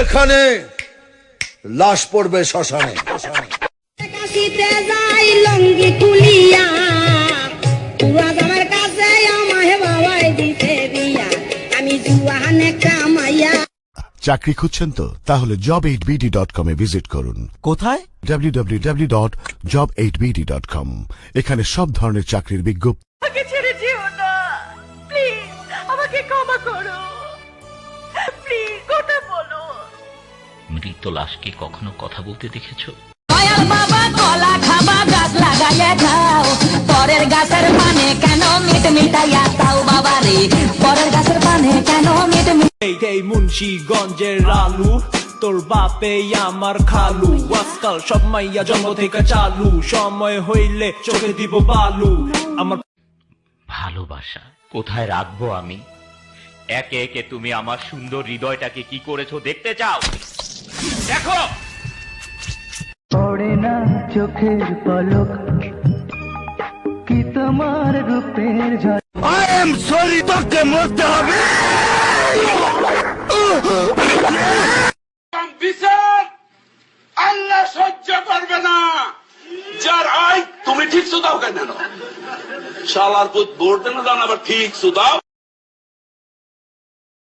এখানে, লাশ পড়বে শ্মশানে। কাশিতে যাই লঙ্গি কুলিয়া, পুরাজ আমার কাছে আমায় বাবাই দিতে বিয়া, আমি জুয়ানে কামাইয়া। চাকরি খুঁজছেন তো? তাহলে job8bd.com এ ভিজিট করুন। কোথায়? www.job8bd.com। এখানে সব ধরনের চাকরির বিজ্ঞপ্তি। আমাকে ছেড়ে যেও না, প্লিজ আমাকে ক্ষমা করো, প্লিজ কথা বলো। মৃত লাশকে কখনো কথা বলতে দেখেছো? দয়াল বাবা কলা খাবা গাছ লাগাইয়া খাও, পরের গাছের পানে কেন মিট মিটাইয়া তাও বাবা রে, পরের গাছের পানে কেন মিট এই মুন্সিগঞ্জের আলু, তোর বাপে আমার খালু, আজকাল সব মাইয়া জন্ম থেকে চালু, সময় হইলে চোখে দিব বালু। আমার ভালোবাসা কোথায় রাখবো আমি? একে একে তুমি আমার সুন্দর হৃদয়টাকে কি করেছো দেখতে চাও? দেখো পড়ে না চোখের পলক কি তোমার রূপের ঝলক। আই এম সরি, তোকে মরতে হবে। আল্লাহ সহ্য করবে না। যার আয় তুমি ঠিক সুদাও কেন? শালার পুত ভোট দেন, আবার ঠিক সুদাও।